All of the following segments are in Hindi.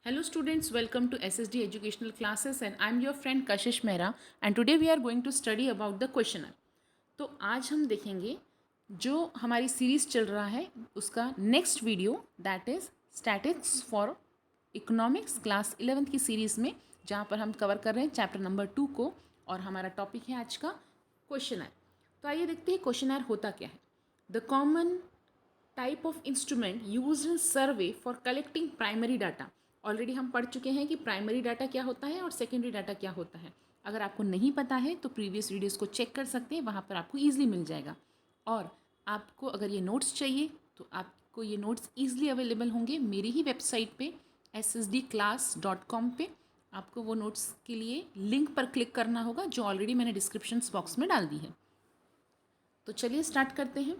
Hello students, welcome to SSD educational classes and I am your friend Kashish Mehra and today we are going to study about the questionnaire. तो आज हम देखेंगे जो हमारी सीरीज़ चल रहा है उसका next video that is statics for economics class 11th की सीरीज़ में जहाँ पर हम कवर कर रहे हैं चैप्टर नंबर 2 को और हमारा टॉपिक है आज का क्वेश्चनर। तो आइए देखते हैं क्वेश्चनर होता क्या है। The common type of instrument use in survey for collecting primary data. Already हम पढ़ चुके हैं कि प्राइमरी डाटा क्या होता है और सेकेंडरी डाटा क्या होता है। अगर आपको नहीं पता है तो प्रीवियस वीडियोस को चेक कर सकते हैं, वहाँ पर आपको ईजिली मिल जाएगा। और आपको अगर ये नोट्स चाहिए तो आपको ये नोट्स ईजिली अवेलेबल होंगे मेरी ही वेबसाइट पे ssdclass.com पे। आपको वो नोट्स के लिए लिंक पर क्लिक करना होगा जो ऑलरेडी मैंने डिस्क्रिप्शन बॉक्स में डाल दी है। तो चलिए स्टार्ट करते हैं।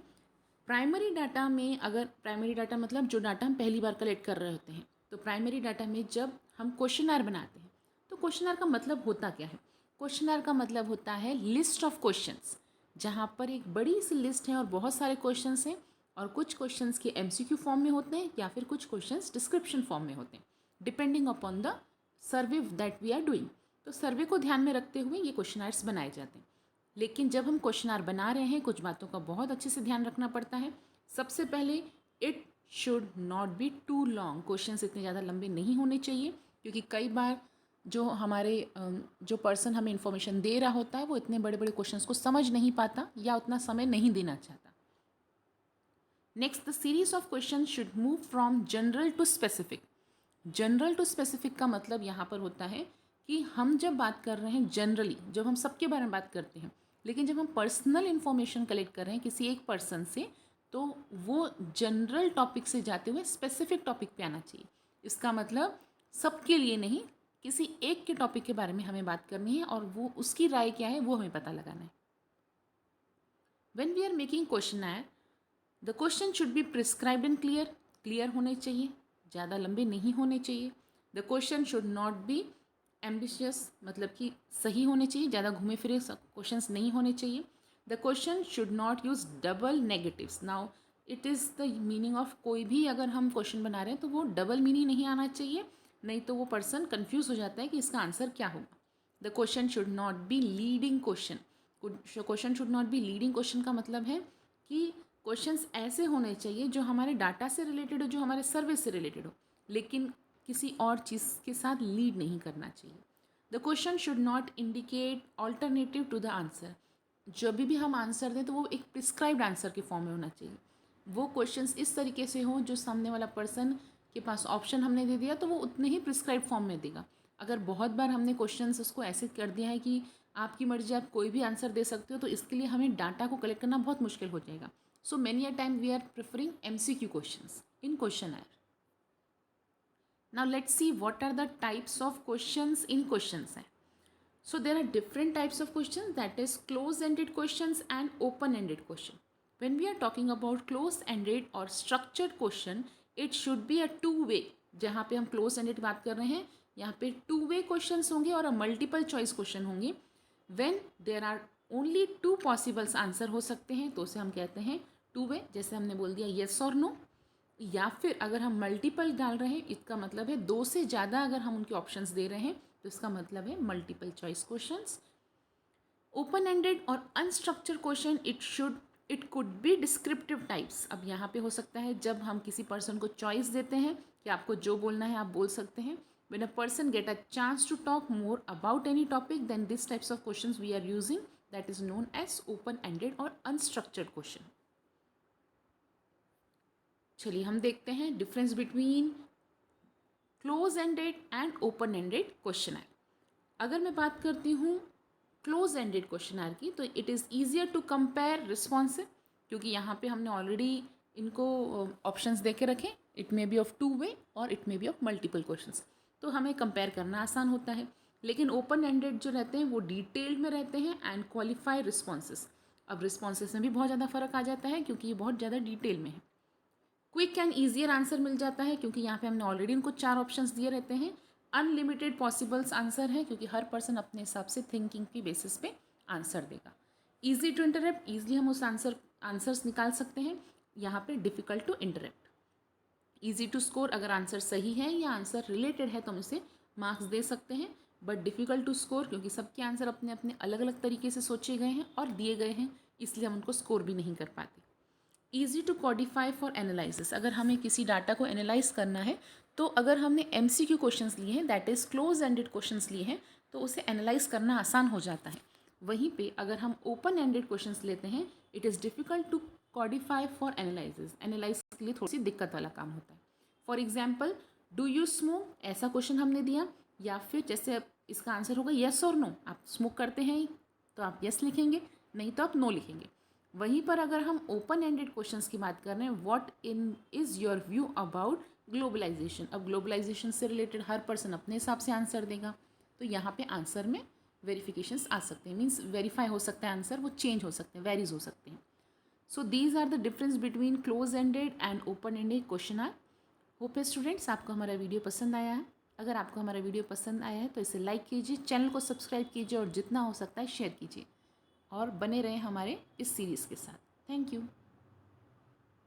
प्राइमरी डाटा में, अगर प्राइमरी डाटा मतलब जो डाटा हम पहली बार कलेक्ट कर रहे होते हैं, तो प्राइमरी डाटा में जब हम क्वेश्चनर बनाते हैं तो क्वेश्चनर का मतलब होता क्या है। क्वेश्चनर का मतलब होता है लिस्ट ऑफ क्वेश्चंस, जहाँ पर एक बड़ी सी लिस्ट है और बहुत सारे क्वेश्चंस हैं और कुछ क्वेश्चंस के एमसीक्यू फॉर्म में होते हैं या फिर कुछ क्वेश्चंस डिस्क्रिप्शन फॉर्म में होते हैं, depending upon the survey that we are doing. तो सर्वे को ध्यान में रखते हुए ये क्वेश्चनर्स बनाए जाते हैं। लेकिन जब हम क्वेश्चनर बना रहे हैं कुछ बातों का बहुत अच्छे से ध्यान रखना पड़ता है। सबसे पहले it should not be too long, question इतने ज़्यादा लंबे नहीं होने चाहिए क्योंकि कई बार जो हमारे जो पर्सन हमें इन्फॉर्मेशन दे रहा होता है वो इतने बड़े बड़े क्वेश्चंस को समझ नहीं पाता या उतना समय नहीं देना चाहता। Next, the series of question should move from general to specific. General to specific का मतलब यहाँ पर होता है कि हम जब बात कर रहे हैं जनरली, जब हम सबके बारे में बात करते हैं, लेकिन जब हम पर्सनल इन्फॉर्मेशन कलेक्ट कर रहे हैं किसी एक पर्सन से तो वो जनरल टॉपिक से जाते हुए स्पेसिफिक टॉपिक पे आना चाहिए। इसका मतलब सबके लिए नहीं, किसी एक के टॉपिक के बारे में हमें बात करनी है और वो उसकी राय क्या है वो हमें पता लगाना है। When we are making questionnaire, the question should be prescribed and clear, clear होने चाहिए, ज़्यादा लंबे नहीं होने चाहिए। The question should not be ambitious, मतलब कि सही होने चाहिए, ज़्यादा घूमे फिरे क्वेश्चंस नहीं होने चाहिए। The question should not use double negatives. Now it is the meaning of, कोई भी अगर हम क्वेश्चन बना रहे हैं तो वो डबल मीनिंग नहीं आना चाहिए, नहीं तो वो पर्सन कन्फ्यूज हो जाता है कि इसका आंसर क्या होगा। The question should not be leading question. Question should not be leading question का मतलब है कि क्वेश्चंस ऐसे होने चाहिए जो हमारे डाटा से रिलेटेड हो, जो हमारे सर्विस से रिलेटेड हो, लेकिन किसी और चीज़ के साथ लीड नहीं करना चाहिए। The question should not indicate alternative to the answer. जब भी हम आंसर दें तो वो एक प्रिस्क्राइब्ड आंसर के फॉर्म में होना चाहिए। वो क्वेश्चंस इस तरीके से हों जो सामने वाला पर्सन के पास ऑप्शन हमने दे दिया तो वो उतने ही प्रिस्क्राइब फॉर्म में देगा। अगर बहुत बार हमने क्वेश्चंस उसको ऐसे कर दिया है कि आपकी मर्जी, आप कोई भी आंसर दे सकते हो, तो इसके लिए हमें डाटा को कलेक्ट करना बहुत मुश्किल हो जाएगा। So many a time we are preferring MCQ questions in questionnaire. Now let's see what are the types of questions in questions. So there are different types of questions, that is close-ended questions and open-ended question. When we are talking about close-ended or structured question, it should be a two-way. जहाँ पे हम close-ended बात कर रहे हैं यहाँ पे two-way questions होंगे और multiple choice question होंगे। When there are only two possible answer हो सकते हैं तो उसे हम कहते हैं टू वे, जैसे हमने बोल दिया येस और नो। या फिर अगर हम मल्टीपल डाल रहे हैं इसका मतलब है दो से ज़्यादा अगर हम उनके ऑप्शंस दे रहे हैं तो इसका मतलब है multiple choice questions. Open ended और unstructured question, it could be descriptive types. अब यहाँ पे हो सकता है जब हम किसी पर्सन को चॉइस देते हैं कि आपको जो बोलना है आप बोल सकते हैं। When a person get a chance to talk more about any topic, then these types of questions we are using, that is known as open-ended or unstructured question. चलिए हम देखते हैं difference between close ended and open ended questionnaire. अगर मैं बात करती हूँ क्लोज एंडेड क्वेश्चनर की तो it is easier to compare responsive, क्योंकि यहाँ पे हमने ऑलरेडी इनको ऑप्शंस दे के रखे, it may be of two way और it may be of multiple questions, तो हमें कंपेयर करना आसान होता है। लेकिन ओपन एंडेड जो रहते हैं वो डिटेल्ड में रहते हैं एंड क्वालिफाई रिस्पॉन्सेस। अब रिस्पॉन्सेस में भी बहुत ज़्यादा फर्क आ जाता है क्योंकि ये बहुत ज़्यादा डिटेल में है। क्विक एंड ईजियर आंसर मिल जाता है क्योंकि यहाँ पे हमने ऑलरेडी इनको चार ऑप्शंस दिए रहते हैं। अनलिमिटेड पॉसिबल्स आंसर है क्योंकि हर पर्सन अपने हिसाब से थिंकिंग की बेसिस पे आंसर देगा। ईजी टू इंटरप्ट, ईजिली हम उस आंसर्स निकाल सकते हैं। यहाँ पे difficult to interrupt. Easy to score, अगर आंसर सही है या आंसर रिलेटेड है तो हम इसे मार्क्स दे सकते हैं, बट डिफ़िकल्ट टू स्कोर क्योंकि सबके आंसर अपने अपने अलग अलग तरीके से सोचे गए हैं और दिए गए हैं, इसलिए हम उनको स्कोर भी नहीं कर पाते। Easy to codify for analysis, अगर हमें किसी डाटा को एनालाइज करना है तो अगर हमने MCQ क्वेश्चंस लिए हैं, that is close ended questions लिए हैं, तो उसे एनालाइज करना आसान हो जाता है। वहीं पे अगर हम ओपन एंडेड क्वेश्चंस लेते हैं, it is difficult to codify for analysis, analyse के लिए थोड़ी सी दिक्कत वाला काम होता है। For example, do you smoke, ऐसा क्वेश्चन हमने दिया, या फिर जैसे इसका आंसर होगा येस और नो, आप स्मोक करते हैं तो आप येस लिखेंगे, नहीं तो आप नो लिखेंगे। वहीं पर अगर हम ओपन एंडेड क्वेश्चंस की बात कर रहे हैं, what in is your view about globalisation, अब ग्लोबलाइजेशन से रिलेटेड हर पर्सन अपने हिसाब से आंसर देगा, तो यहाँ पे आंसर में वेरिफिकेशंस आ सकते हैं, मीन्स वेरीफाई हो सकता है आंसर, वो चेंज हो सकते हैं, वेरीज हो सकते हैं। So these are the difference between close ended and open ended question are. Hope है स्टूडेंट्स आपको हमारा वीडियो पसंद आया है। अगर आपको हमारा वीडियो पसंद आया है तो इसे लाइक कीजिए, चैनल को सब्सक्राइब कीजिए और जितना हो सकता है शेयर कीजिए, और बने रहें हमारे इस सीरीज़ के साथ। Thank you.